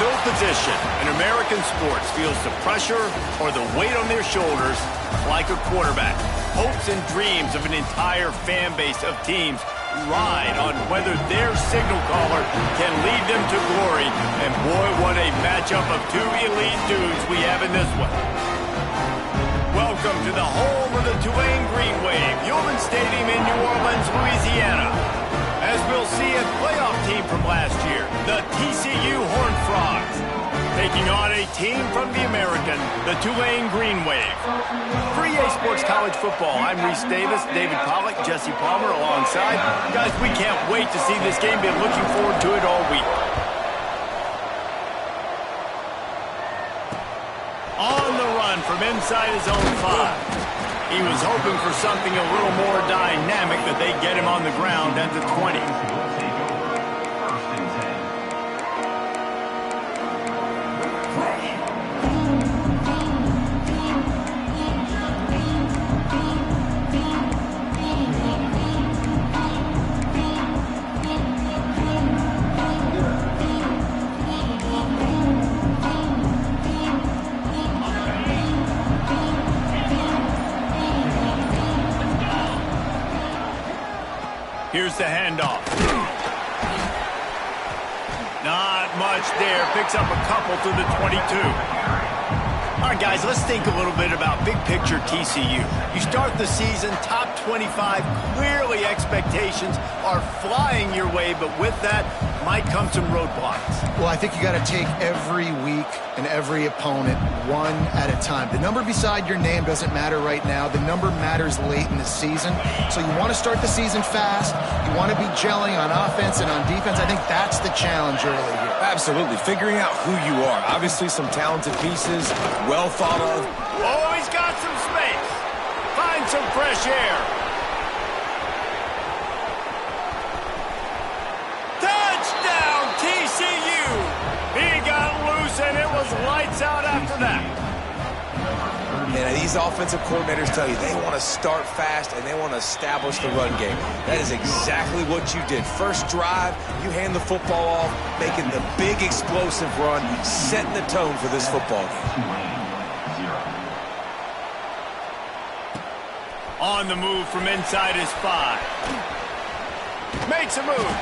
no position in American sports feels the pressure or the weight on their shoulders like a quarterback. Hopes and dreams of an entire fan base of teams ride on whether their signal caller can lead them to glory. And boy, what a matchup of two elite dudes we have in this one. Welcome to the home of the Tulane Green Wave, Human Stadium in New Orleans, Louisiana. As we'll see a playoff team from last year, the TCU Horned Frogs, taking on a team from the American, the Tulane Green Wave. For EA Sports College Football, I'm Reese Davis, David Pollack, Jesse Palmer alongside. Guys, we can't wait to see this game. Been looking forward to it all week. On the run from inside his own 5. He was hoping for something a little more dynamic, that they get him on the ground at the 20. Here's the handoff. Not much there. Picks up a couple to the 22. All right, guys, let's think a little bit about big picture TCU. You start the season top 25. Clearly expectations are flying your way, but with that might come some roadblocks. Well, I think you got to take every week and every opponent one at a time. The number beside your name doesn't matter right now. The number matters late in the season. So you want to start the season fast. You want to be gelling on offense and on defense. I think that's the challenge early here. Absolutely. Figuring out who you are. Obviously some talented pieces, well thought of. Oh, he's got some space. Find some fresh air. Touchdown, TCU. He got loose, and it was lights out after that. And these offensive coordinators tell you they want to start fast and they want to establish the run game. That is exactly what you did. First drive, you hand the football off, making the big explosive run, setting the tone for this football game. On the move from inside his 5. Makes a move.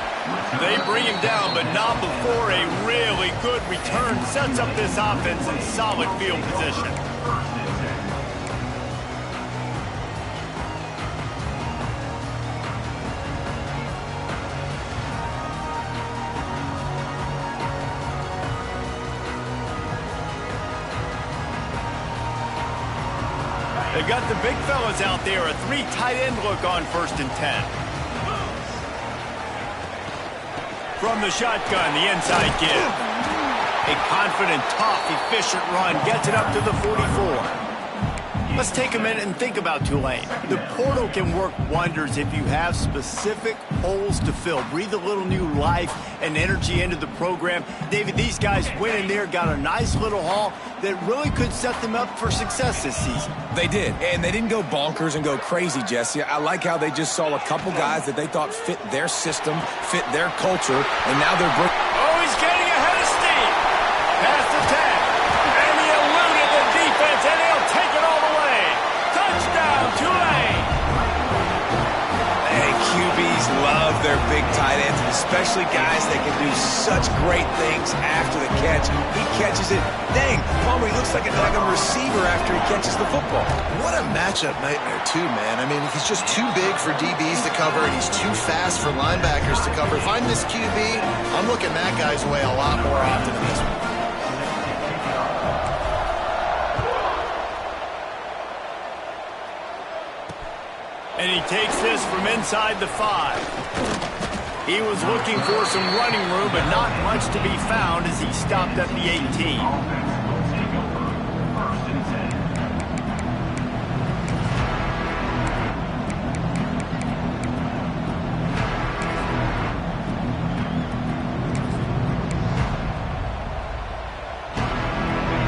They bring him down, but not before a really good return sets up this offense in solid field position. They've got the big fellas out there, a 3 tight end look on 1st and 10. From the shotgun, the inside give. A confident, tough, efficient run gets it up to the 44. Let's take a minute and think about Tulane. The portal can work wonders if you have specific holes to fill. Breathe a little new life and energy into the program. David, these guys went in there, got a nice little haul that really could set them up for success this season. They did, and they didn't go bonkers and go crazy, Jesse. I like how they just saw a couple guys that they thought fit their system, fit their culture, and now they're... Oh, he's getting ahead of steam. Past the 10. And he eluded the defense, and he'll take it all the way. Touchdown, Tulane. Hey, QBs love their big tight ends, and especially guys that can do such great things after the catch. He catches it. Dang, Palmer, he looks like a daggone receiver after he catches the football. What a matchup nightmare, too, man. I mean, he's just too big for DBs to cover, and he's too fast for linebackers to cover. If I'm this QB, I'm looking that guy's way a lot more often than this one. And he takes this from inside the 5. He was looking for some running room, but not much to be found as he stopped at the 18.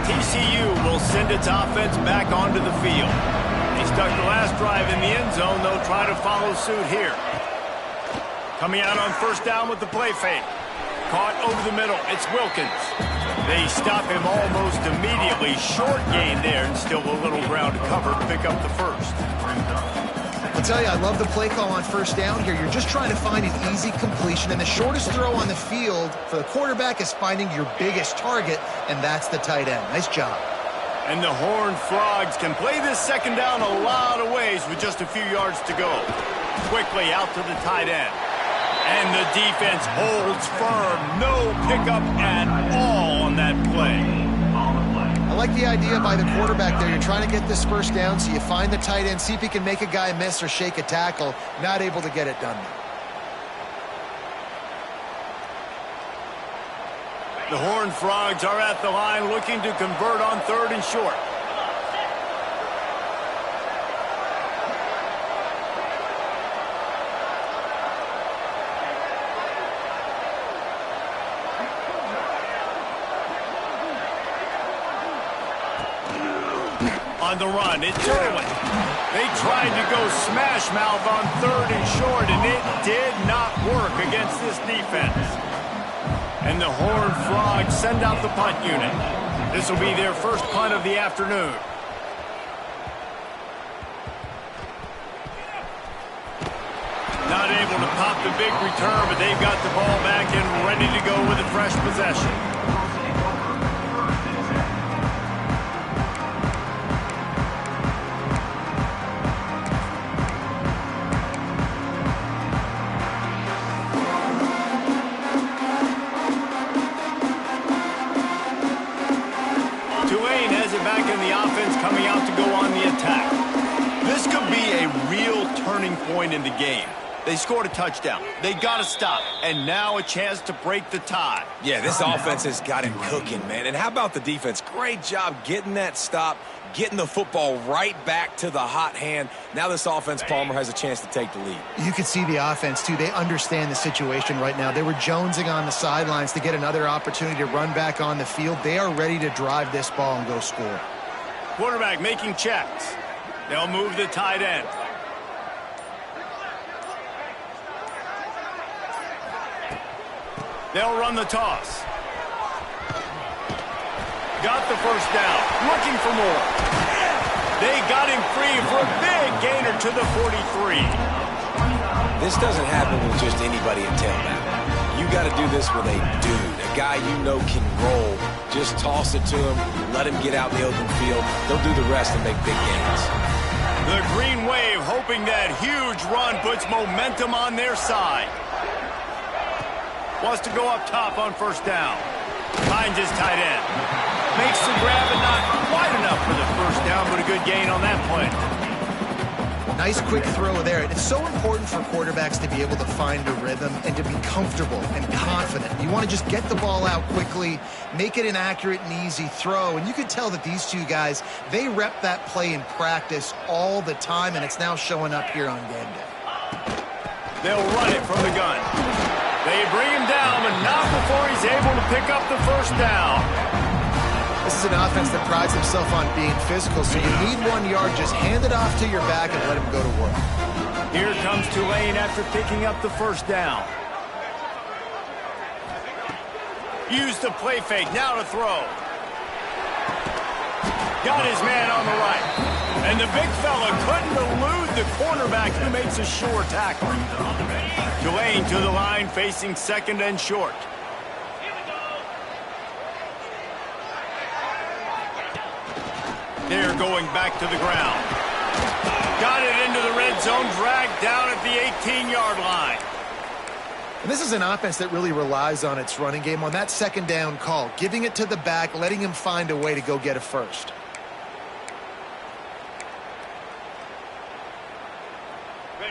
TCU will send its offense back onto the field. They stuck the last drive in the end zone. They'll try to follow suit here. Coming out on 1st down with the play fake. caught over the middle. It's Wilkins. They stop him almost immediately. Short gain there, and still a little ground to cover to pick up the first. I'll tell you, I love the play call on first down here. You're just trying to find an easy completion, and the shortest throw on the field for the quarterback is finding your biggest target, and that's the tight end. Nice job. And the Horned Frogs can play this second down a lot of ways with just a few yards to go. Quickly out to the tight end. And the defense holds firm. No pickup at all on that play. I like the idea by the quarterback there. You're trying to get this first down, so you find the tight end, see if he can make a guy miss or shake a tackle. Not able to get it done. The Horned Frogs are at the line looking to convert on 3rd and short. On the run, it's Irwin. They tried to go smash mouth on 3rd and short, and it did not work against this defense. And the Horned Frogs send out the punt unit. This will be their first punt of the afternoon. Not able to pop the big return, but they've got the ball back and ready to go with a fresh possession. Back in the offense, coming out to go on the attack. This could be a real turning point in the game. They scored a touchdown. They got to stop. And now a chance to break the tie. Yeah, this offense has got him cooking, man. And how about the defense? Great job getting that stop, getting the football right back to the hot hand. Now this offense, Palmer, has a chance to take the lead. You can see the offense, too. They understand the situation right now. They were jonesing on the sidelines to get another opportunity to run back on the field. They are ready to drive this ball and go score. Quarterback making checks. They'll move the tight end. They'll run the toss. Got the first down. Looking for more. They got him free for a big gainer to the 43. This doesn't happen with just anybody at tailback. You got to do this with a dude, a guy you know can roll. Just toss it to him, let him get out in the open field. They'll do the rest and make big gains. The Green Wave hoping that huge run puts momentum on their side. Wants to go up top on first down. Finds his tight end. Makes the grab and not quite enough for the first down, but a good gain on that play. Nice quick throw there. It's so important for quarterbacks to be able to find a rhythm and to be comfortable and confident. You want to just get the ball out quickly, make it an accurate and easy throw. And you can tell that these two guys, they rep that play in practice all the time, and it's now showing up here on game day. They'll run it from the gun. They bring him down, but not before he's able to pick up the first down. This is an offense that prides himself on being physical, so you need 1 yard. Just hand it off to your back and let him go to work. Here comes Tulane after picking up the first down. Use the play fake, now to throw. Got his man on the right. And the big fella couldn't elude the cornerback who makes a sure tackle. Tulane to the line facing 2nd and short. They're going back to the ground. Got it into the red zone, dragged down at the 18-yard line. And this is an offense that really relies on its running game on that 2nd down call, giving it to the back, letting him find a way to go get a first.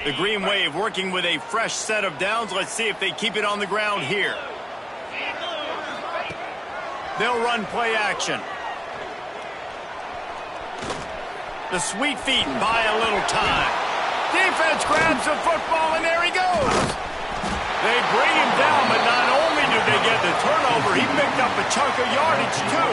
The Green Wave working with a fresh set of downs. Let's see if they keep it on the ground here. They'll run play action. The sweet feet buy a little time. Defense grabs the football, and there he goes. They bring him down, but not only did they get the turnover, he picked up a chunk of yardage, too.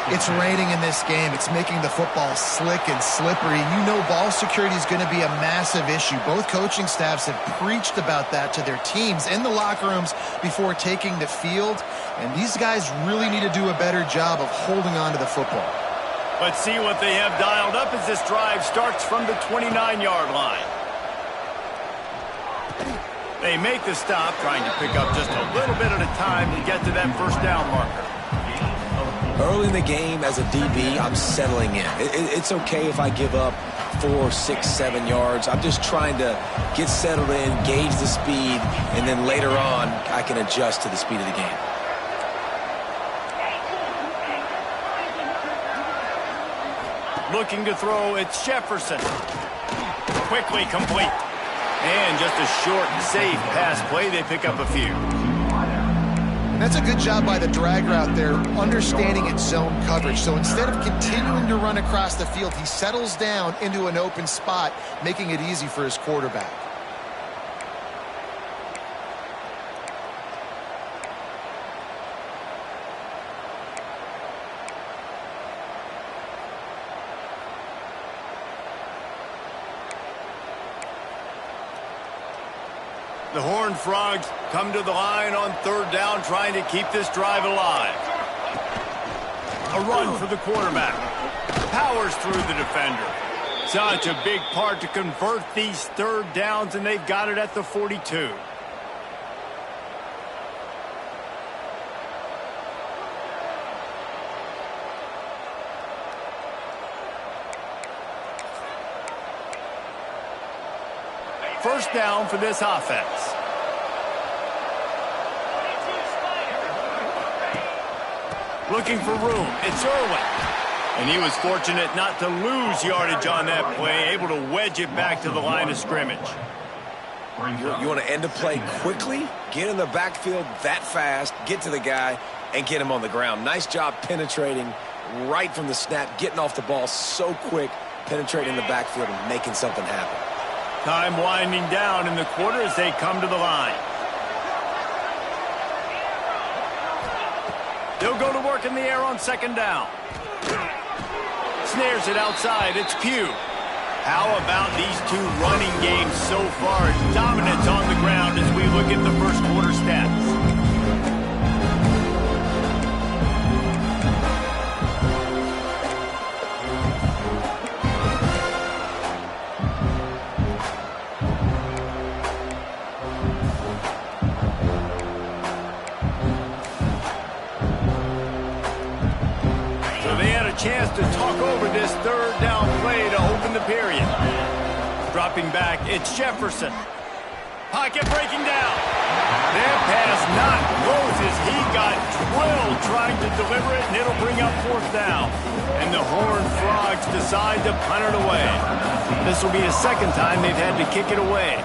It's raining in this game. It's making the football slick and slippery. You know ball security is going to be a massive issue. Both coaching staffs have preached about that to their teams in the locker rooms before taking the field. And these guys really need to do a better job of holding on to the football. Let's see what they have dialed up as this drive starts from the 29-yard line. They make the stop, trying to pick up just a little bit at a time to get to that first down marker. Early in the game as a DB, I'm settling in. It's okay if I give up 4, 6, 7 yards. I'm just trying to get settled in, gauge the speed, and then later on, I can adjust to the speed of the game. Looking to throw, it's Jefferson. Quickly complete. And just a short, safe pass play. They pick up a few. And that's a good job by the drag route there, understanding its zone coverage. So instead of continuing to run across the field, he settles down into an open spot, making it easy for his quarterback. The Horned Frogs come to the line on third down, trying to keep this drive alive. A run for the quarterback. Powers through the defender. Such a big part to convert these third downs, and they've got it at the 42. First down for this offense. Looking for room. It's Irwin. And he was fortunate not to lose yardage on that play, able to wedge it back to the line of scrimmage. You want to end a play quickly, get in the backfield that fast, get to the guy, and get him on the ground. Nice job penetrating right from the snap, getting off the ball so quick, penetrating the backfield and making something happen. Time winding down in the quarter as they come to the line. They'll go to work in the air on second down. Snares it outside. It's Pugh. How about these two running games so far? Dominance on the ground as we look at the first quarter stats. Chance to talk over this third down play to open the period. Dropping back, it's Jefferson. Pocket breaking down. That pass not close as he got drilled trying to deliver it, and it'll bring up fourth down. And the Horned Frogs decide to punt it away. This will be the second time they've had to kick it away.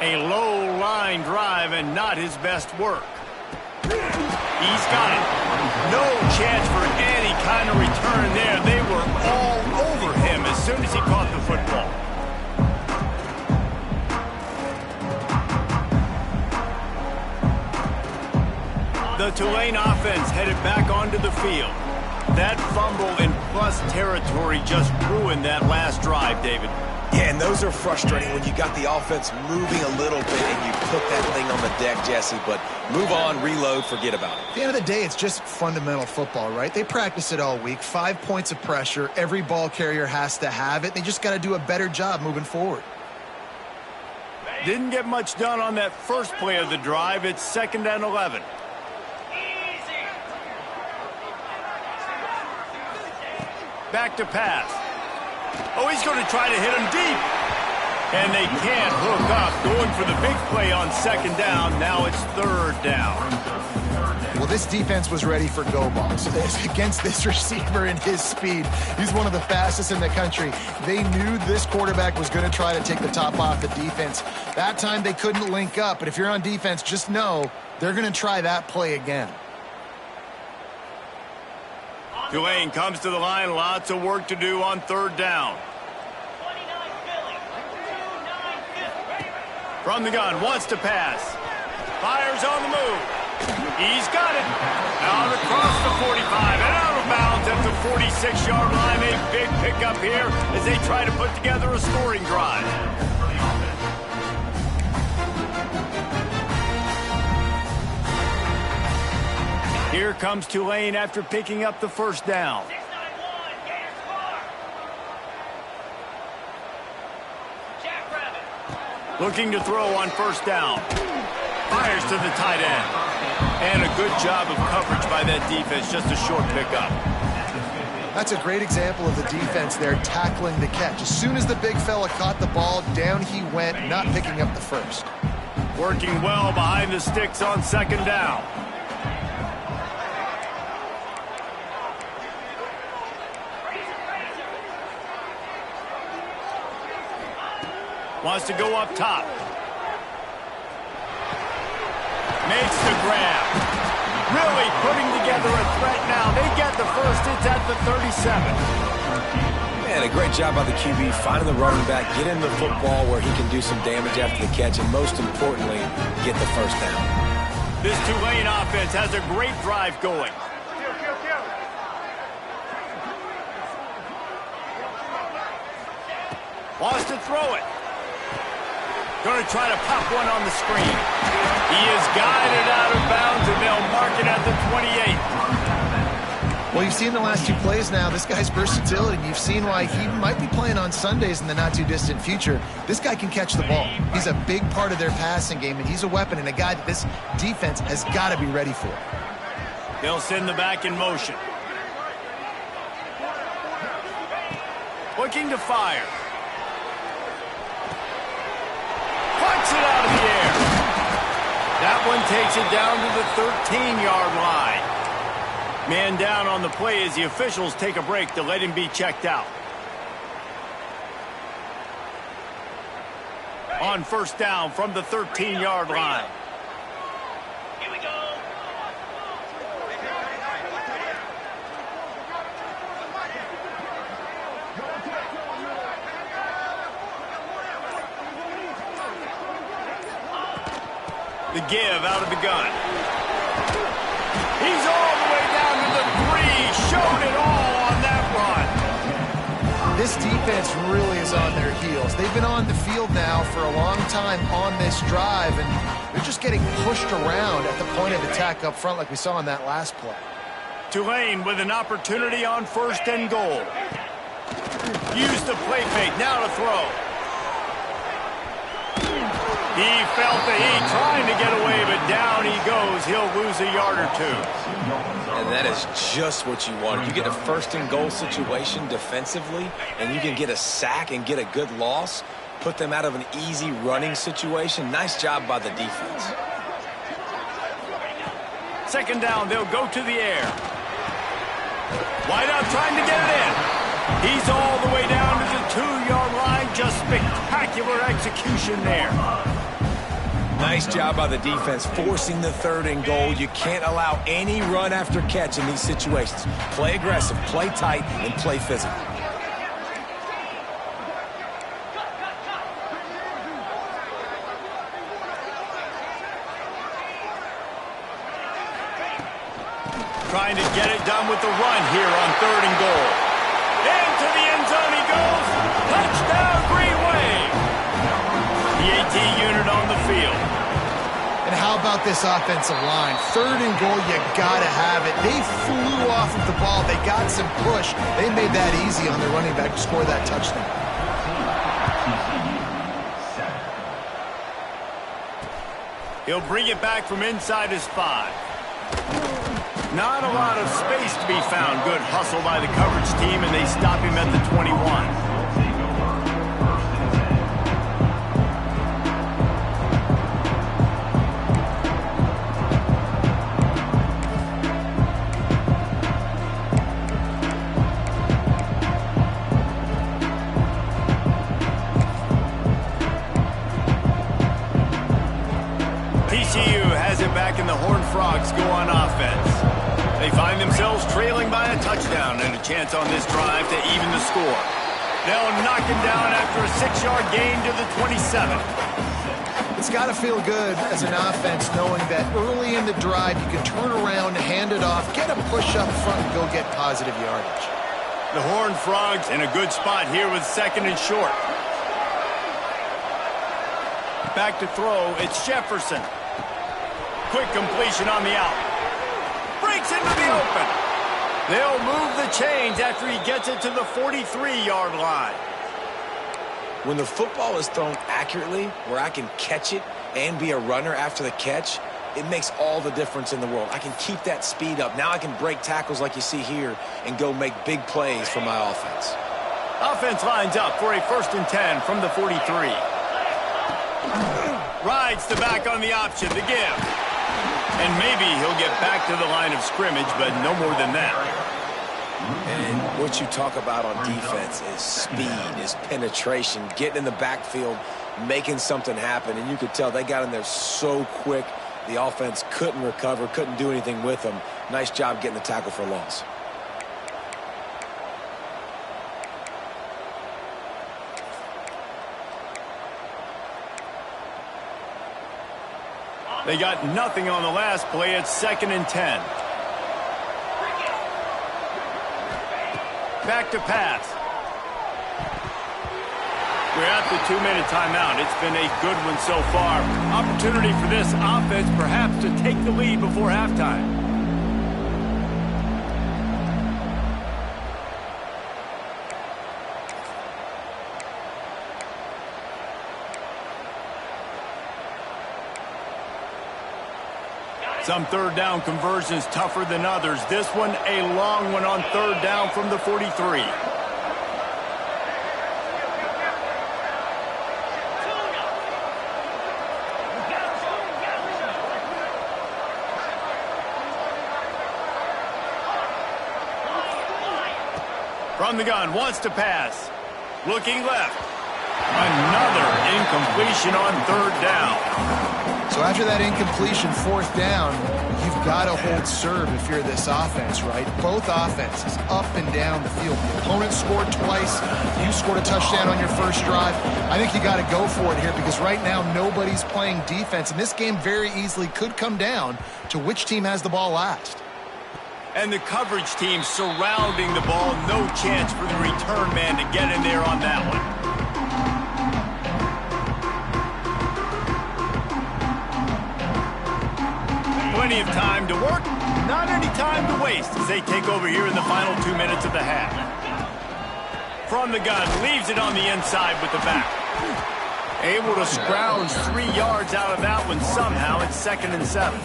A low line drive and not his best work. He's got it. No chance for any kind of return there. They were all over him as soon as he caught the football. The Tulane offense headed back onto the field. That fumble in plus territory just ruined that last drive, David. Yeah, and those are frustrating when you got the offense moving a little bit and you put that thing on the deck, Jesse, but move on, reload, forget about it. At the end of the day, it's just fundamental football, right? They practice it all week. 5 points of pressure. Every ball carrier has to have it. They just got to do a better job moving forward. Didn't get much done on that first play of the drive. It's 2nd and 11. Back to pass. Oh, he's going to try to hit him deep. And they can't hook up. Going for the big play on second down. Now it's third down. Well, this defense was ready for go balls. Against this receiver and his speed, he's one of the fastest in the country. They knew this quarterback was going to try to take the top off the defense. That time they couldn't link up. But if you're on defense, just know they're going to try that play again. Tulane comes to the line. Lots of work to do on third down. From the gun, wants to pass. Fires on the move. He's got it. Out across the 45 and out of bounds. 46-yard line. A big pickup here as they try to put together a scoring drive. Here comes Tulane after picking up the first down. Looking to throw on first down. Fires to the tight end. And a good job of coverage by that defense. Just a short pickup. That's a great example of the defense there tackling the catch. As soon as the big fella caught the ball, down he went, not picking up the first. Working well behind the sticks on second down. Wants to go up top. Makes the grab. Really putting together a threat now. They get the first. It's at the 37. Man, a great job by the QB finding the running back, getting the football where he can do some damage after the catch, and most importantly, get the first down. This Tulane offense has a great drive going. Wants to throw it. Going to try to pop one on the screen. He is guided out of bounds, and they'll mark it at the 28. Well, you've seen the last two plays now. This guy's versatility. You've seen why he might be playing on Sundays in the not-too-distant future. This guy can catch the ball. He's a big part of their passing game, and he's a weapon and a guy that this defense has got to be ready for. They'll send the back in motion. Looking to fire. Punts it out of the air. That one takes it down to the 13-yard line. Man down on the play as the officials take a break to let him be checked out. On first down from the 13-yard line. Here we go. The give out of the gun. He's all the way down to the 3. Showed it all on that run. This defense really is on their heels. They've been on the field now for a long time on this drive, and they're just getting pushed around at the point of attack up front like we saw in that last play. Tulane with an opportunity on first and goal. Use the play fake. Now to throw. He felt the heat trying to get away, but down he goes. He'll lose a yard or two. And that is just what you want. You get a first and goal situation defensively, and you can get a sack and get a good loss, put them out of an easy running situation. Nice job by the defense. Second down, they'll go to the air. Wide out trying to get it in. He's all the way down to the 2-yard line. Just spectacular execution there. Nice job by the defense, forcing the third and goal. You can't allow any run after catch in these situations. Play aggressive, play tight, and play physical. Trying to get it done with the run here on third and goal. Into the end zone he goes. Touchdown, Green Wave. The AT unit on the field. And how about this offensive line? Third and goal, you got to have it. They flew off of the ball. They got some push. They made that easy on their running back to score that touchdown. He'll bring it back from inside his 5. Not a lot of space to be found. Good hustle by the coverage team, and they stop him at the 21. TCU has it back, and the Horned Frogs go on offense. They find themselves trailing by a touchdown and a chance on this drive to even the score. They'll knock him down after a 6-yard gain to the 27. It's got to feel good as an offense knowing that early in the drive you can turn around, hand it off, get a push up front, and go get positive yardage. The Horned Frogs in a good spot here with 2nd and short. Back to throw, it's Jefferson. Quick completion on the out. Breaks into the open. They'll move the chains after he gets it to the 43-yard line. When the football is thrown accurately, where I can catch it and be a runner after the catch, it makes all the difference in the world. I can keep that speed up. Now I can break tackles like you see here and go make big plays for my offense. Offense lines up for a 1st and 10 from the 43. Rides the back on the option, the give. And maybe he'll get back to the line of scrimmage, but no more than that. And what you talk about on defense is speed, is penetration, getting in the backfield, making something happen. And you could tell they got in there so quick, the offense couldn't recover, couldn't do anything with them. Nice job getting the tackle for a loss. They got nothing on the last play. It's 2nd and 10. Back to pass. We're at the 2-minute timeout. It's been a good one so far. Opportunity for this offense perhaps to take the lead before halftime. Some 3rd down conversions tougher than others. This one a long one on 3rd down from the 43. From the gun, wants to pass. Looking left. Another incompletion on 3rd down. So after that incompletion, 4th down, you've got to hold serve if you're this offense, right? Both offenses up and down the field. The opponent scored twice. You scored a touchdown on your first drive. I think you got to go for it here because right now nobody's playing defense. And this game very easily could come down to which team has the ball last. And the coverage team surrounding the ball. No chance for the return man to get in there on that one. Plenty of time to work, not any time to waste as they take over here in the final 2 minutes of the half. From the gun, leaves it on the inside with the back. Able to scrounge 3 yards out of that one somehow. It's 2nd and 7.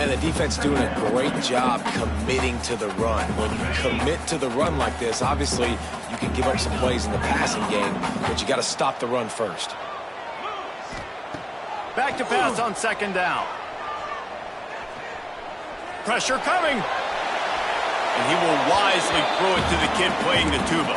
And the defense doing a great job committing to the run. When you commit to the run like this, obviously you can give up some plays in the passing game, but you got to stop the run first. Back to pass on 2nd down. Pressure coming. And he will wisely throw it to the kid playing the tuba.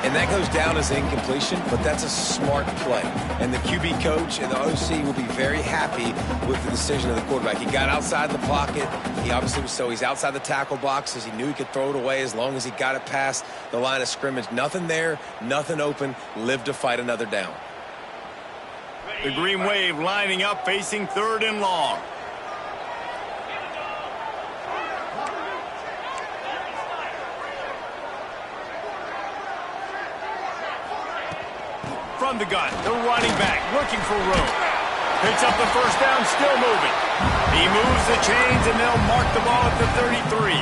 And that goes down as incompletion, but that's a smart play. And the QB coach and the OC will be very happy with the decision of the quarterback. He got outside the pocket. He obviously was so he's outside the tackle box as he knew he could throw it away as long as he got it past the line of scrimmage. Nothing there, nothing open. Live to fight another down. The Green Wave lining up facing 3rd and long. From the gun, the running back looking for room. Picks up the 1st down, still moving. He moves the chains and they'll mark the ball at the 33.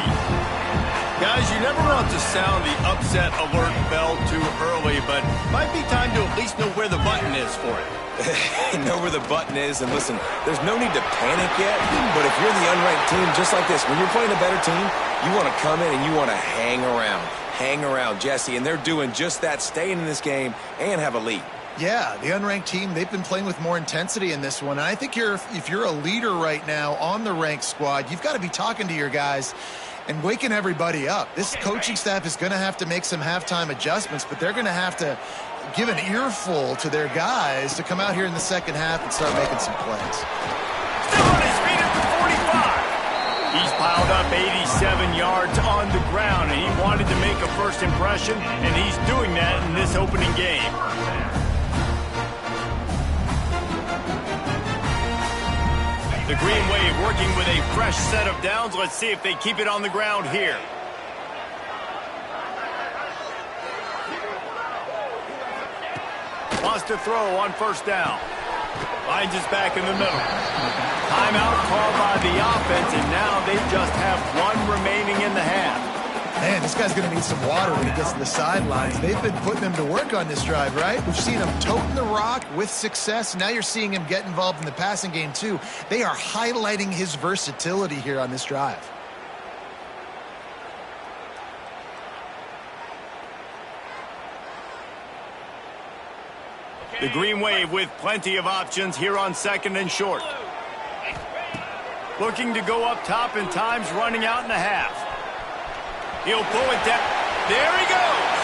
Guys, you never want to sound the upset alert bell too early, but might be time to at least know where the button is for it. Know where the button is, and listen, there's no need to panic yet, but if you're the unranked team, just like this, when you're playing a better team, you want to come in and you want to hang around, Jesse, and they're doing just that, staying in this game and have a lead. Yeah, the unranked team, they've been playing with more intensity in this one. And I think if you're a leader right now on the ranked squad, you've got to be talking to your guys and waking everybody up. This coaching staff is going to have to make some halftime adjustments, but they're going to have to give an earful to their guys to come out here in the second half and start making some plays. Still on his feet at the 45. He's piled up 87 yards on the ground, and he wanted to make a first impression, and he's doing that in this opening game. The Green Wave working with a fresh set of downs. Let's see if they keep it on the ground here. Wants to throw on first down. Finds his back in the middle. Timeout called by the offense, and now they just have one remaining in the half. Man, this guy's going to need some water when he gets to the sidelines. They've been putting him to work on this drive, right? We've seen him toting the rock with success. Now you're seeing him get involved in the passing game, too. They are highlighting his versatility here on this drive. The green wave with plenty of options here on second and short. Looking to go up top, and time's running out in the half. He'll pull it down. There he goes.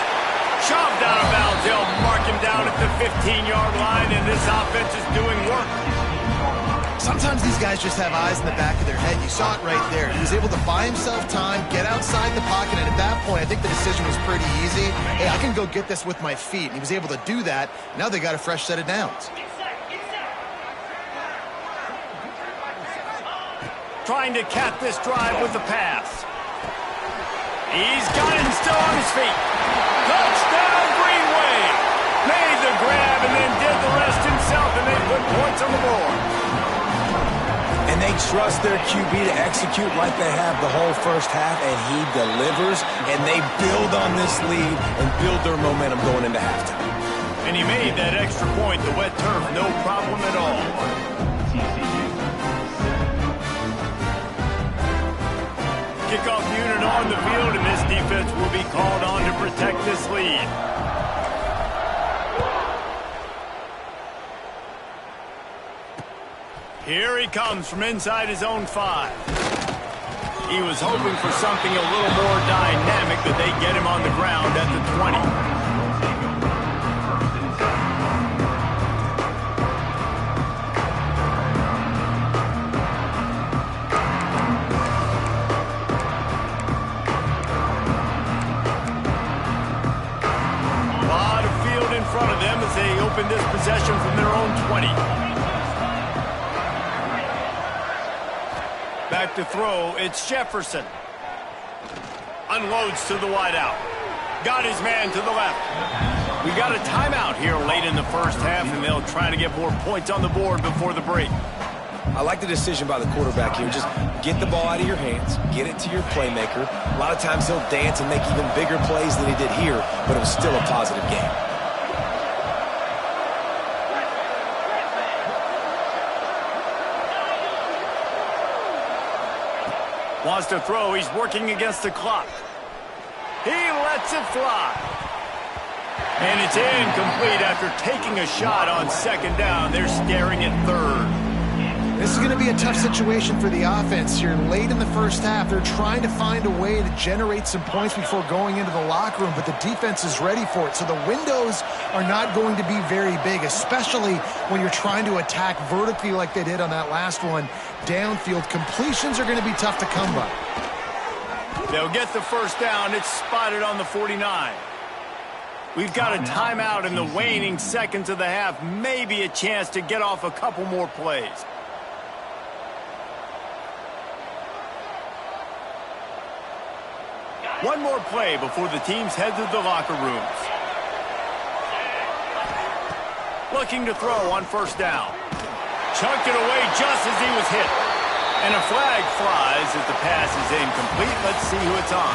Shoved out of bounds. They'll mark him down at the 15-yard line, and this offense is doing work. Sometimes these guys just have eyes in the back of their head. You saw it right there. He was able to buy himself time, get outside the pocket, and at that point, I think the decision was pretty easy. Hey, I can go get this with my feet. And he was able to do that. Now they got a fresh set of downs. Trying to cap this drive with the pass. He's got it and still on his feet. Touchdown, Green Wave. Made the grab and then did the rest himself, and they put points on the board. And they trust their QB to execute like they have the whole first half, and he delivers, and they build on this lead and build their momentum going into halftime. And he made that extra point, the wet turf, no problem at all. Kickoff unit on the field, and this defense will be called on to protect this lead. Here he comes from inside his own 5. He was hoping for something a little more dynamic, but they get him on the ground at the 20. Front of them as they open this possession from their own 20. Back to throw, it's Jefferson. Unloads to the wideout. Got his man to the left. We got a timeout here late in the first half, and they'll try to get more points on the board before the break. I like the decision by the quarterback here. Just get the ball out of your hands, get it to your playmaker. A lot of times he'll dance and make even bigger plays than he did here, but it was still a positive game. Wants to throw. He's working against the clock. He lets it fly. And it's incomplete after taking a shot on second down. They're staring at third. This is going to be a tough situation for the offense here. Late in the first half, they're trying to find a way to generate some points before going into the locker room, but the defense is ready for it. So the windows are not going to be very big, especially when you're trying to attack vertically like they did on that last one. Downfield completions are going to be tough to come by. They'll get the first down. It's spotted on the 49. We've got a timeout in the waning seconds of the half. Maybe a chance to get off a couple more plays. One more play before the teams head to the locker rooms. Looking to throw on first down. Chunked it away just as he was hit. And a flag flies as the pass is incomplete. Let's see who it's on.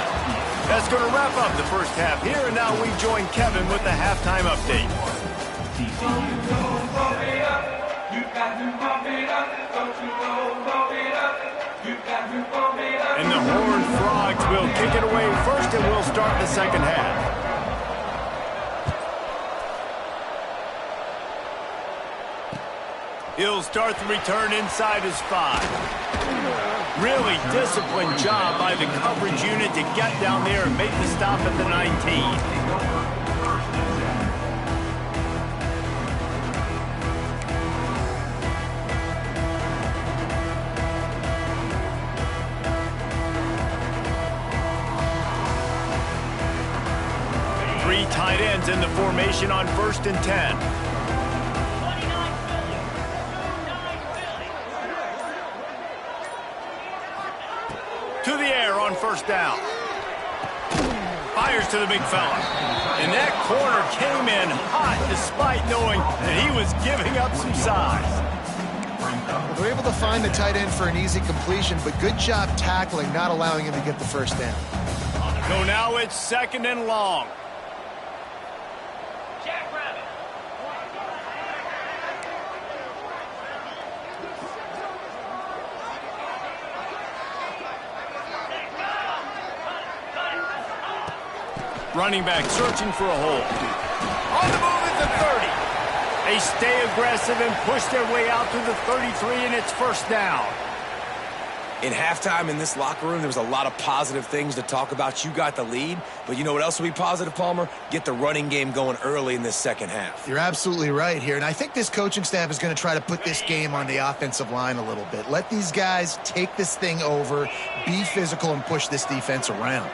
That's going to wrap up the first half here, and now we join Kevin with the halftime update. And the Horned Frogs will kick it away first, and we'll start the second half. He'll start the return inside his 5. Really disciplined job by the coverage unit to get down there and make the stop at the 19. Three tight ends in the formation on 1st and 10. To the air on first down. Fires to the big fella. And that corner came in hot despite knowing that he was giving up some size. Well, they're able to find the tight end for an easy completion, but good job tackling, not allowing him to get the first down. So now it's 2nd and long. Running back searching for a hole. On the move at the 30. They stay aggressive and push their way out to the 33, and it's 1st down. In halftime in this locker room, there was a lot of positive things to talk about. You got the lead, but you know what else will be positive, Palmer? Get the running game going early in this second half. You're absolutely right here, and I think this coaching staff is going to try to put this game on the offensive line a little bit. Let these guys take this thing over, be physical, and push this defense around.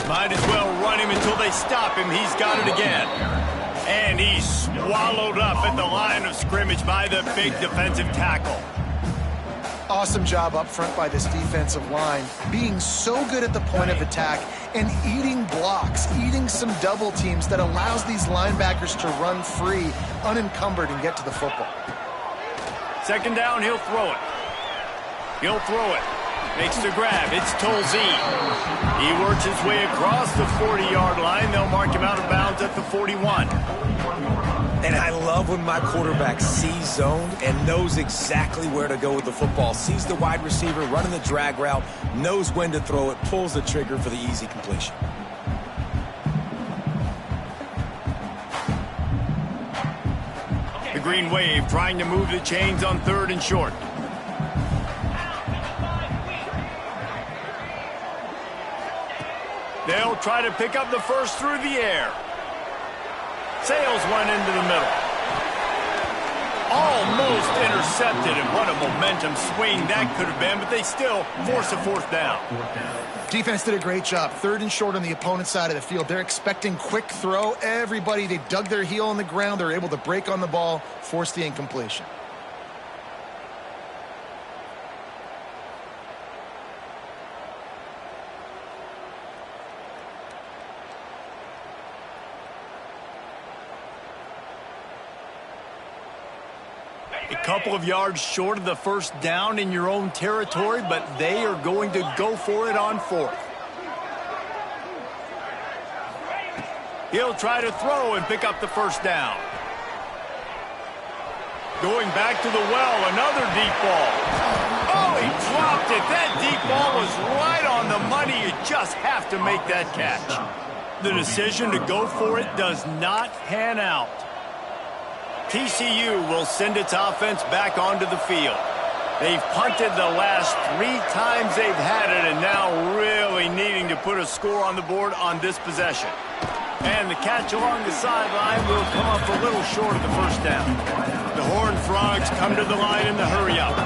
Might as well run him until they stop him. He's got it again. And he's swallowed up at the line of scrimmage by the big defensive tackle. Awesome job up front by this defensive line, being so good at the point of attack and eating blocks, eating some double teams that allows these linebackers to run free, unencumbered, and get to the football. 2nd down, he'll throw it. He'll throw it. Makes the grab. It's Tolzien. He works his way across the 40-yard line. They'll mark him out of bounds at the 41. And I love when my quarterback sees zoned and knows exactly where to go with the football. Sees the wide receiver running the drag route, knows when to throw it, pulls the trigger for the easy completion. The Green Wave trying to move the chains on 3rd and short. They'll try to pick up the first through the air. Sails one into the middle. Almost intercepted, and what a momentum swing that could have been, but they still force a 4th down. Defense did a great job. 3rd and short on the opponent's side of the field. They're expecting quick throw. Everybody, they dug their heel on the ground. They're able to break on the ball, force the incompletion. A couple of yards short of the 1st down in your own territory, but they are going to go for it on 4th. He'll try to throw and pick up the 1st down. Going back to the well, another deep ball. Oh, he dropped it. That deep ball was right on the money. You just have to make that catch. The decision to go for it does not pan out. TCU will send its offense back onto the field. They've punted the last 3 times they've had it, and now really needing to put a score on the board on this possession. And the catch along the sideline will come up a little short of the 1st down. The Horned Frogs come to the line in the hurry-up.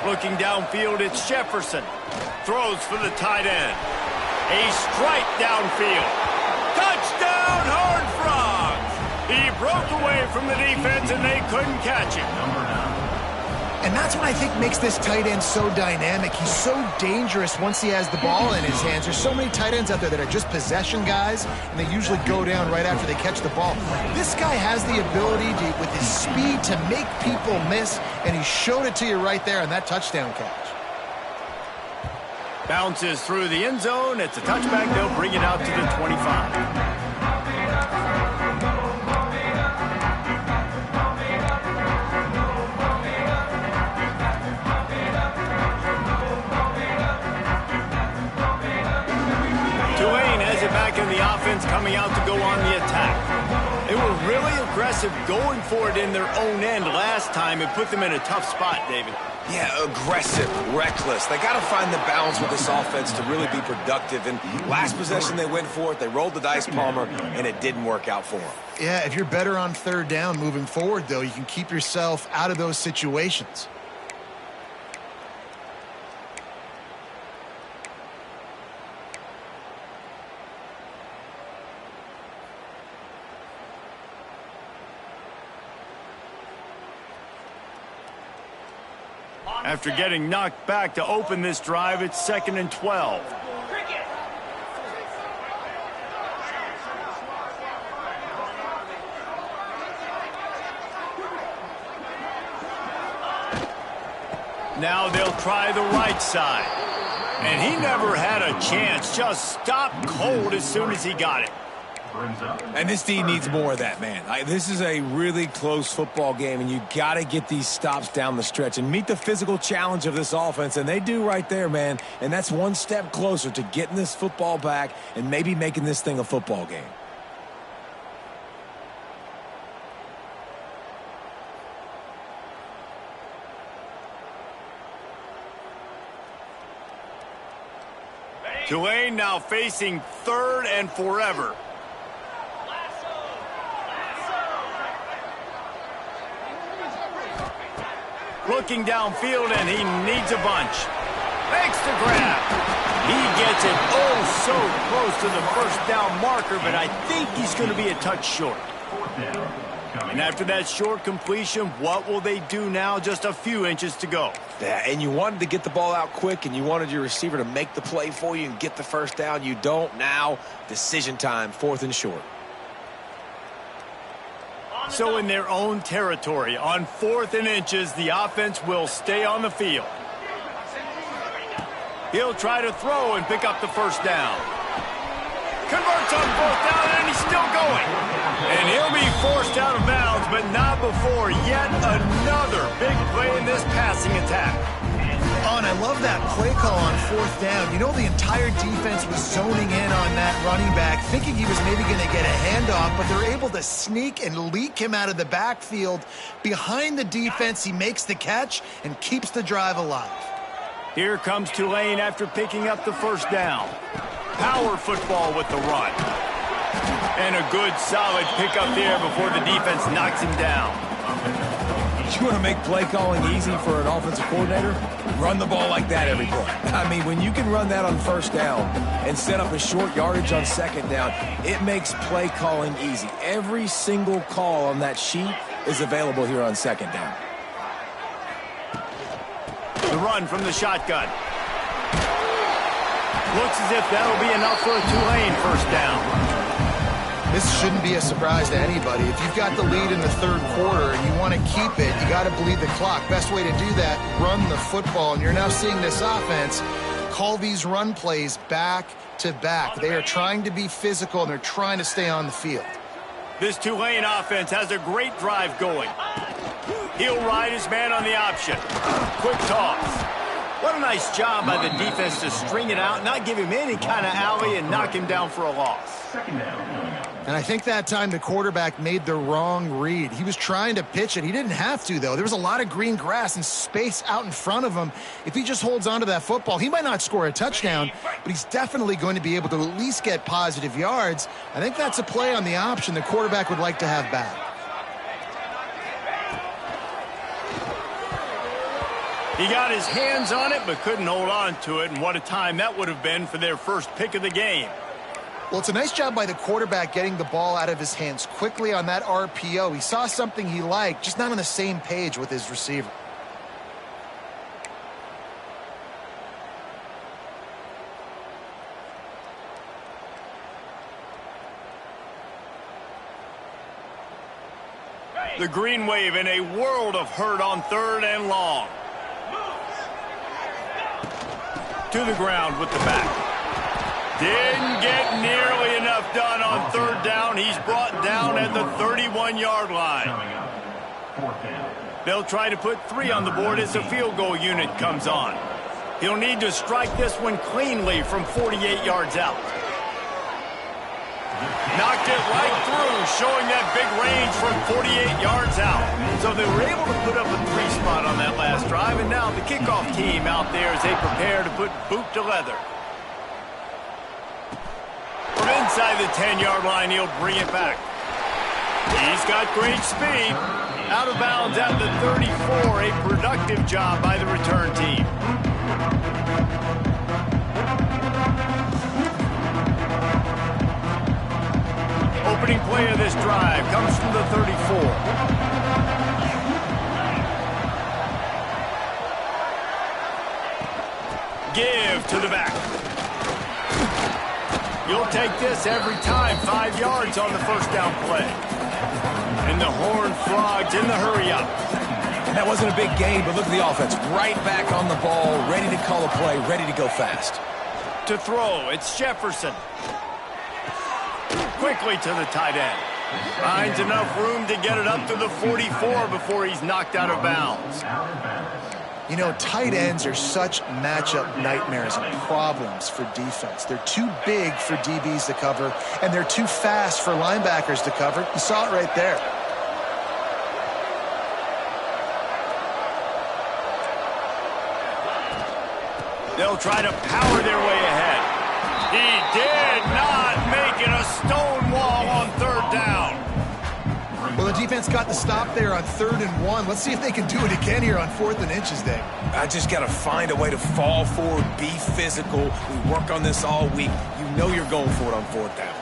Looking downfield, it's Jefferson. Throws for the tight end. A strike downfield. Touchdown, Horned Frogs! He broke away from the defense, and they couldn't catch him. And that's what I think makes this tight end so dynamic. He's so dangerous once he has the ball in his hands. There's so many tight ends out there that are just possession guys, and they usually go down right after they catch the ball. This guy has the ability to, with his speed, to make people miss, and he showed it to you right there on that touchdown catch. Bounces through the end zone. It's a touchback. They'll bring it out to the 25. Back in the offense, coming out to go on the attack. They were really aggressive going for it in their own end last time. It put them in a tough spot, David. Yeah, aggressive, reckless. They got to find the balance with this offense to really be productive. And last possession, they went for it. They rolled the dice, Palmer, and it didn't work out for them. Yeah, if you're better on 3rd down moving forward, though, you can keep yourself out of those situations. After getting knocked back to open this drive, it's 2nd and 12. Now they'll try the right side. And he never had a chance. Just stopped cold as soon as he got it. And this D needs more of that, man. This is a really close football game, and you got to get these stops down the stretch and meet the physical challenge of this offense, and they do right there, man. And that's one step closer to getting this football back and maybe making this thing a football game. Tulane now facing 3rd and forever. Looking downfield, and he needs a bunch. Makes the grab. He gets it so close to the first down marker, but I think he's going to be a touch short. And after that short completion, what will they do now? Just a few inches to go. Yeah, and you wanted to get the ball out quick, and you wanted your receiver to make the play for you and get the first down. You don't now. Decision time, 4th and short. So in their own territory, on 4th and inches, the offense will stay on the field. He'll try to throw and pick up the first down. Converts on 4th down, and he's still going. And he'll be forced out of bounds, but not before yet another big play in this passing attack. Oh, and I love that play call on 4th down. You know, the entire defense was zoning in on that running back, thinking he was maybe going to get a handoff, but they're able to sneak and leak him out of the backfield. Behind the defense, he makes the catch and keeps the drive alive. Here comes Tulane after picking up the first down. Power football with the run. And a good, solid pickup there before the defense knocks him down. You want to make play calling easy for an offensive coordinator? Run the ball like that every play. I mean, when you can run that on 1st down and set up a short yardage on 2nd down, it makes play calling easy. Every single call on that sheet is available here on 2nd down. The run from the shotgun. Looks as if that'll be enough for a Tulane first down. This shouldn't be a surprise to anybody. If you've got the lead in the 3rd quarter and you want to keep it, you got to bleed the clock. Best way to do that, run the football. And you're now seeing this offense call these run plays back to back. They are trying to be physical, and they're trying to stay on the field. This Tulane offense has a great drive going. He'll ride his man on the option. Quick toss. What a nice job by the defense to string it out, not give him any kind of alley, and knock him down for a loss. And I think that time the quarterback made the wrong read. He was trying to pitch it. He didn't have to, though. There was a lot of green grass and space out in front of him. If he just holds on to that football, he might not score a touchdown, but he's definitely going to be able to at least get positive yards. I think that's a play on the option the quarterback would like to have back. He got his hands on it, but couldn't hold on to it, and what a time that would have been for their first pick of the game. Well, it's a nice job by the quarterback getting the ball out of his hands quickly on that RPO. He saw something he liked, just not on the same page with his receiver. The green wave in a world of hurt on 3rd and long. To the ground with the back. Didn't get nearly enough done on 3rd down. He's brought down at the 31-yard line. They'll try to put 3 on the board as the field goal unit comes on. He'll need to strike this one cleanly from 48 yards out. Knocked it right through, showing that big range from 48 yards out. So they were able to put up a 3 spot on that last drive, and now the kickoff team out there as they prepare to put boot to leather. From inside the 10-yard line, he'll bring it back. He's got great speed. Out of bounds at the 34, a productive job by the return team. Opening play of this drive comes from the 34. to the back. You'll take this every time. 5 yards on the first down play. And the Horned Frogs in the hurry-up. That wasn't a big gain, but look at the offense. Right back on the ball, ready to call a play, ready to go fast. To throw, it's Jefferson. Quickly to the tight end. Finds enough room to get it up to the 44 before he's knocked out of bounds. You know, tight ends are such matchup nightmares and problems for defense. They're too big for DBs to cover, and they're too fast for linebackers to cover. You saw it right there. They'll try to power their way ahead. He did not make it a stone wall on third down. Well, the defense got the stop there on 3rd and 1. Let's see if they can do it again here on 4th and inches, Dave. I just got to find a way to fall forward, be physical. We work on this all week. You know you're going for it on 4th down.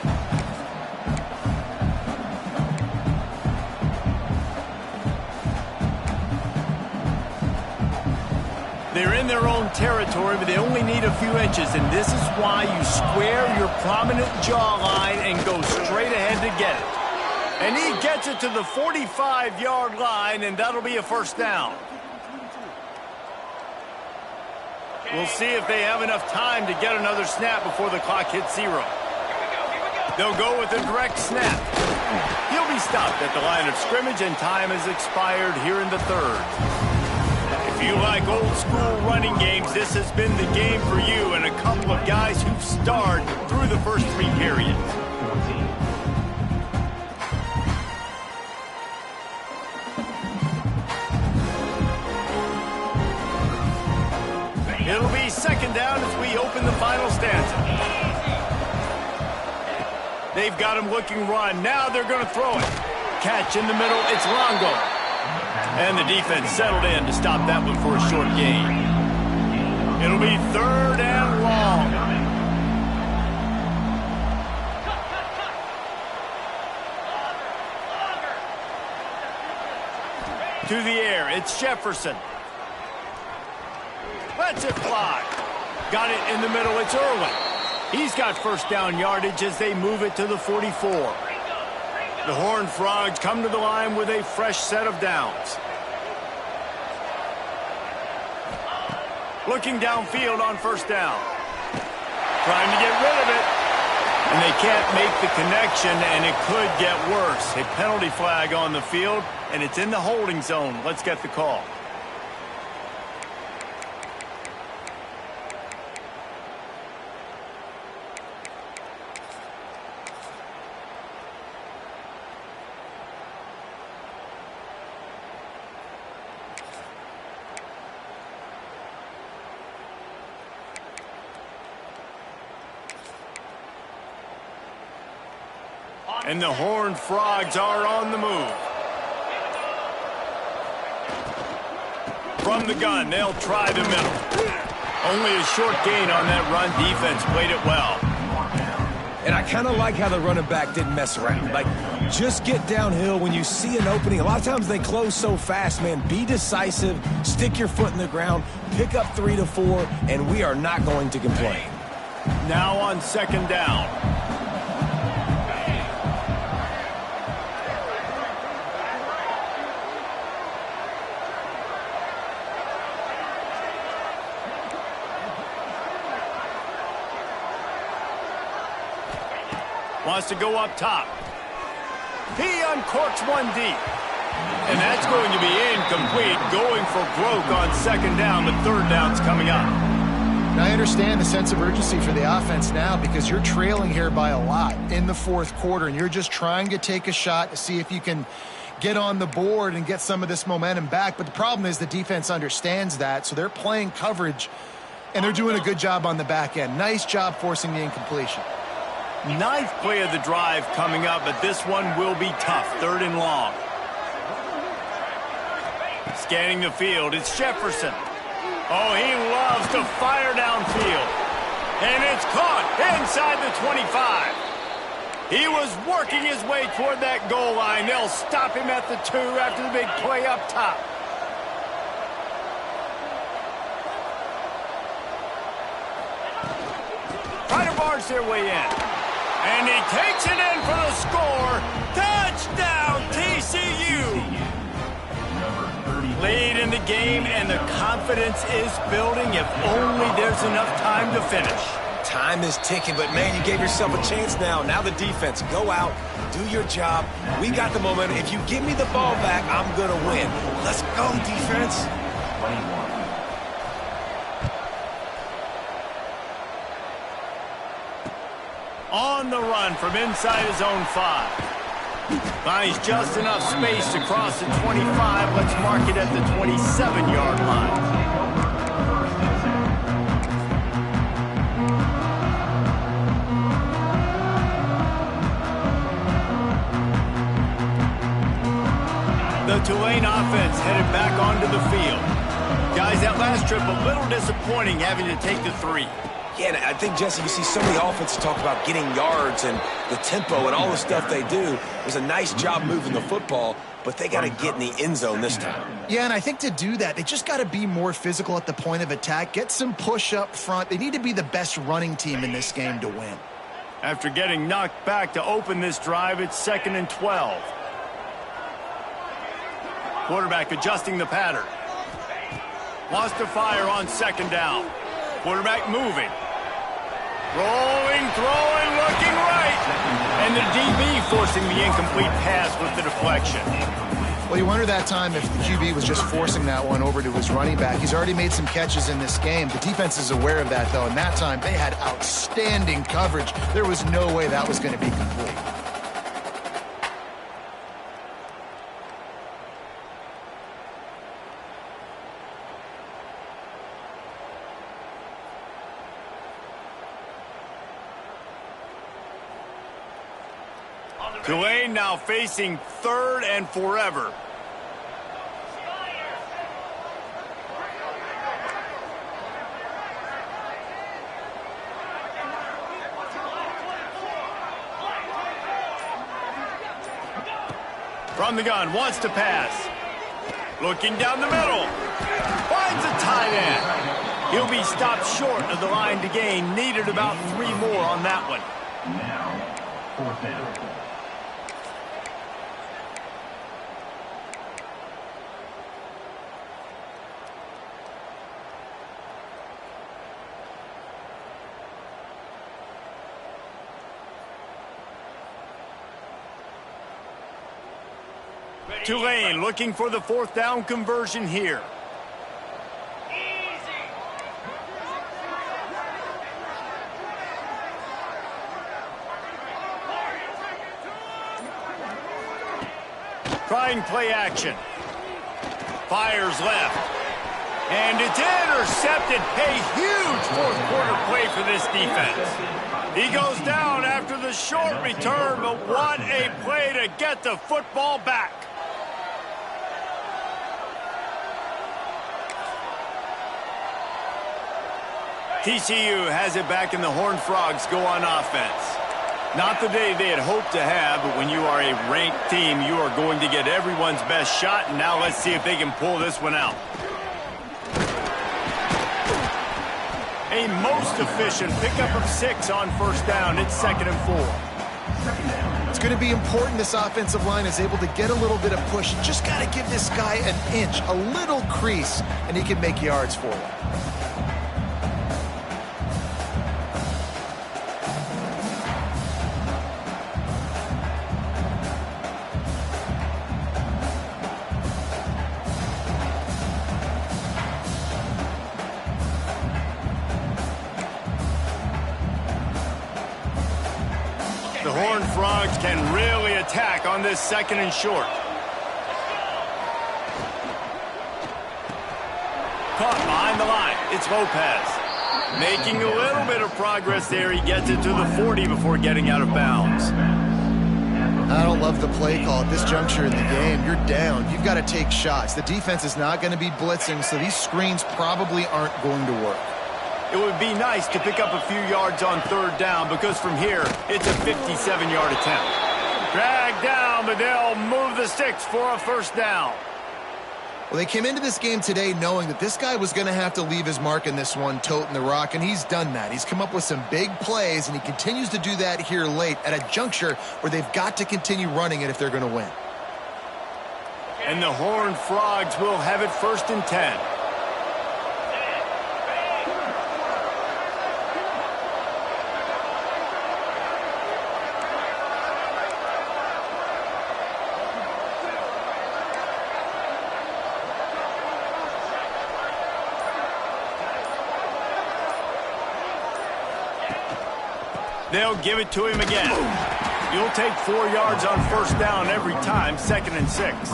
They're in their own territory, but they only need a few inches, and this is why you square your prominent jawline and go straight ahead to get it. And he gets it to the 45-yard line, and that'll be a first down. We'll see if they have enough time to get another snap before the clock hits 0. They'll go with a direct snap. He'll be stopped at the line of scrimmage, and time has expired here in the 3rd. If you like old-school running games, this has been the game for you and a couple of guys who've starred through the first 3 periods. It'll be 2nd down as we open the final stanza. They've got him looking run. Now they're going to throw it. Catch in the middle. It's Longo. And the defense settled in to stop that one for a short gain. It'll be 3rd and long. To the air. It's Jefferson. Lets it fly. Got it in the middle. It's Irwin. He's got first down yardage as they move it to the 44. The Horned Frogs come to the line with a fresh set of downs. Looking downfield on first down. Trying to get rid of it. And they can't make the connection, and it could get worse. A penalty flag on the field, and it's in the holding zone. Let's get the call. And the Horned Frogs are on the move. From the gun, they'll try the middle. Only a short gain on that run. Defense played it well. And I kind of like how the running back didn't mess around. Like, just get downhill when you see an opening. A lot of times they close so fast, man. Be decisive, stick your foot in the ground, pick up 3 to 4, and we are not going to complain. Now on 2nd down. Wants to go up top. He uncorks one deep. And that's going to be incomplete. Going for broke on 2nd down, but 3rd down's coming up. And I understand the sense of urgency for the offense now because you're trailing here by a lot in the 4th quarter, and you're just trying to take a shot to see if you can get on the board and get some of this momentum back. But the problem is the defense understands that, so they're playing coverage, and they're doing a good job on the back end. Nice job forcing the incompletion. 9th play of the drive coming up, but this one will be tough. 3rd and long. Scanning the field, it's Jefferson. Oh, he loves to fire downfield. And it's caught inside the 25. He was working his way toward that goal line. They'll stop him at the 2 after the big play up top. force their way in. And he takes it in for the score. Touchdown, TCU! Lead in the game, and the confidence is building if only there's enough time to finish. Time is ticking, but, man, you gave yourself a chance now. Now the defense, go out, do your job. We got the momentum. If you give me the ball back, I'm going to win. Let's go, defense. 21. On the run from inside his own 5. Finds just enough space to cross the 25. Let's mark it at the 27-yard line. The Tulane offense headed back onto the field. Guys, that last trip a little disappointing having to take the 3. Yeah, and I think, Jesse, you see so many offenses talk about getting yards and the tempo and all the stuff they do. It was a nice job moving the football, but they got to get in the end zone this time. Yeah, and I think to do that, they just got to be more physical at the point of attack, get some push up front. They need to be the best running team in this game to win. After getting knocked back to open this drive, it's 2nd and 12. Quarterback adjusting the pattern. Wants to fire on 2nd down. Quarterback moving. Rolling, throwing, looking right. And the DB forcing the incomplete pass with the deflection. Well, you wonder that time if the QB was just forcing that one over to his running back. He's already made some catches in this game. The defense is aware of that, though, and that time they had outstanding coverage. There was no way that was going to be complete. Tulane now facing 3rd and forever. From the gun, wants to pass. Looking down the middle. Finds a tight end. He'll be stopped short of the line to gain. Needed about 3 more on that one. Now, 4th down. Tulane looking for the 4th down conversion here. Trying play action. Fires left. And it's intercepted. A huge 4th quarter play for this defense. He goes down after the short return, but what a play to get the football back. TCU has it back, and the Horned Frogs go on offense. Not the day they had hoped to have, but when you are a ranked team, you are going to get everyone's best shot, and now let's see if they can pull this one out. A most efficient pickup of 6 on 1st down. It's 2nd and 4. It's going to be important this offensive line is able to get a little bit of push. Just got to give this guy an inch, a little crease, and he can make yards for it. The Horned Frogs can really attack on this 2nd and short. Caught behind the line. It's Lopez. Making a little bit of progress there. He gets it to the 40 before getting out of bounds. I don't love the play call at this juncture in the game. You're down. You've got to take shots. The defense is not going to be blitzing, so these screens probably aren't going to work. It would be nice to pick up a few yards on 3rd down, because from here, it's a 57-yard attempt. Dragged down, but they'll move the sticks for a 1st down. Well, they came into this game today knowing that this guy was going to have to leave his mark in this one, toting the rock, and he's done that. He's come up with some big plays, and he continues to do that here late at a juncture where they've got to continue running it if they're going to win. And the Horned Frogs will have it 1st and 10. They'll give it to him again. You'll take 4 yards on 1st down every time, 2nd and 6.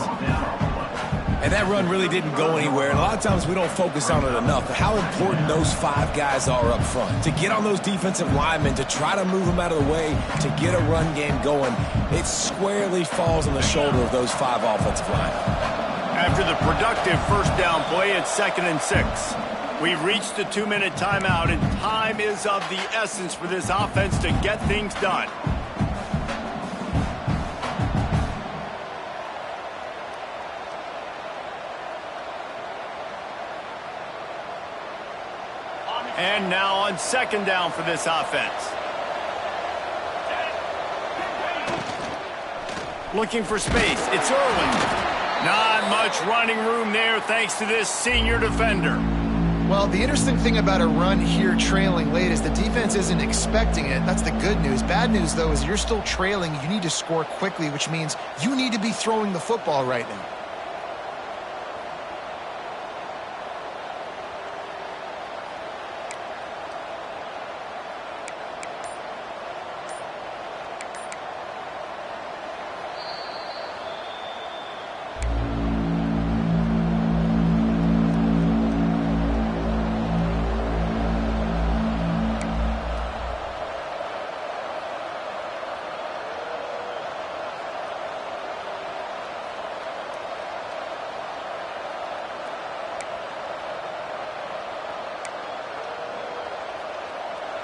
And that run really didn't go anywhere. And a lot of times we don't focus on it enough, but how important those 5 guys are up front. To get on those defensive linemen, to try to move them out of the way, to get a run game going, it squarely falls on the shoulder of those 5 offensive linemen. After the productive 1st down play, it's 2nd and 6. We've reached the 2-minute timeout, and time is of the essence for this offense to get things done. And now on 2nd down for this offense. Looking for space. It's Irwin. Not much running room there thanks to this senior defender. Well, the interesting thing about a run here trailing late is the defense isn't expecting it. That's the good news. Bad news, though, is you're still trailing. You need to score quickly, which means you need to be throwing the football right now.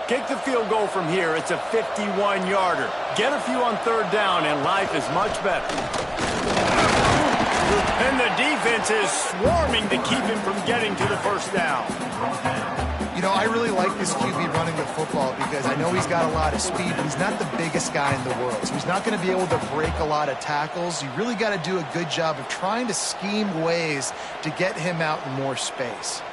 Kick the field goal from here. It's a 51-yarder. Get a few on 3rd down, and life is much better. And the defense is swarming to keep him from getting to the 1st down. You know, I really like this QB running the football because I know he's got a lot of speed, but he's not the biggest guy in the world. So he's not going to be able to break a lot of tackles. You really got to do a good job of trying to scheme ways to get him out in more space.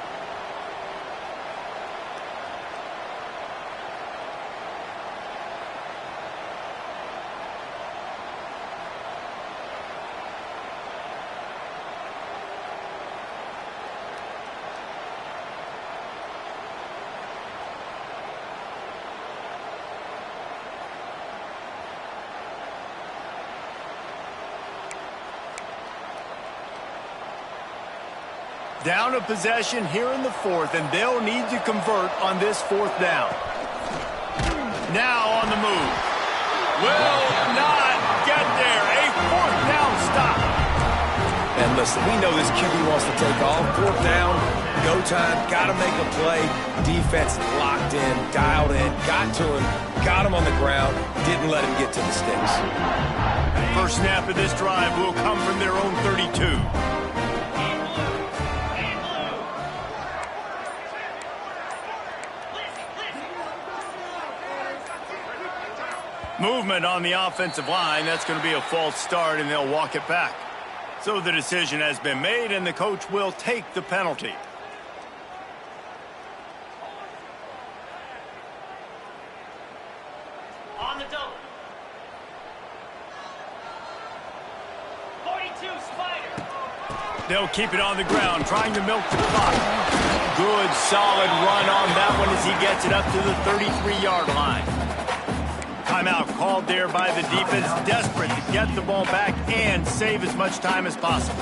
Down a possession here in the 4th, and they'll need to convert on this 4th down. Now on the move. Will not get there. A 4th down stop. And listen, we know this QB wants to take off. 4th down, go time, got to make a play. Defense locked in, dialed in, got to him, got him on the ground, didn't let him get to the sticks. First snap of this drive will come from their own 32. Movement on the offensive line. That's going to be a false start, and they'll walk it back. So the decision has been made, and the coach will take the penalty. On the double. 42 Spider. They'll keep it on the ground, trying to milk the clock. Good, solid run on that one as he gets it up to the 33-yard line. Timeout called there by the defense, desperate to get the ball back and save as much time as possible.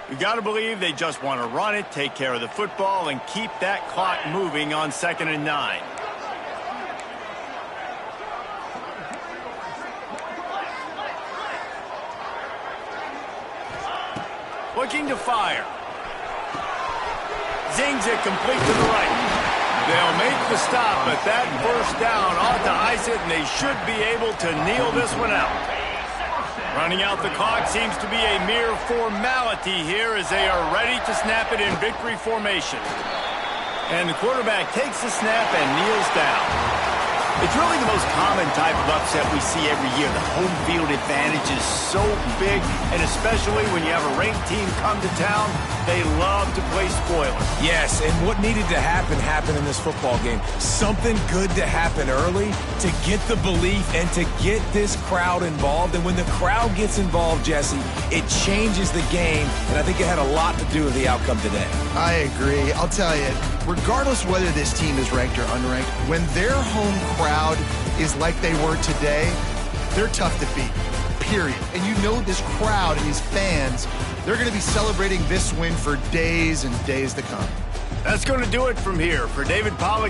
You got to believe they just want to run it, take care of the football, and keep that clock moving on 2nd and 9. Looking to fire. Zings it complete to the right. They'll make the stop, but that first down ought to ice it, and they should be able to kneel this one out. Running out the clock seems to be a mere formality here as they are ready to snap it in victory formation. And the quarterback takes the snap and kneels down. It's really the most common type of upset we see every year. The home field advantage is so big, and especially when you have a ranked team come to town, they love to play spoiler. Yes, and what needed to happen happened in this football game. Something good to happen early to get the belief and to get this crowd involved. And when the crowd gets involved, Jesse, it changes the game, and I think it had a lot to do with the outcome today. I agree. I'll tell you, regardless whether this team is ranked or unranked, when their home crowd is like they were today, they're tough to beat, period. And you know this crowd and these fans, they're going to be celebrating this win for days and days to come. That's going to do it from here. For David Pollack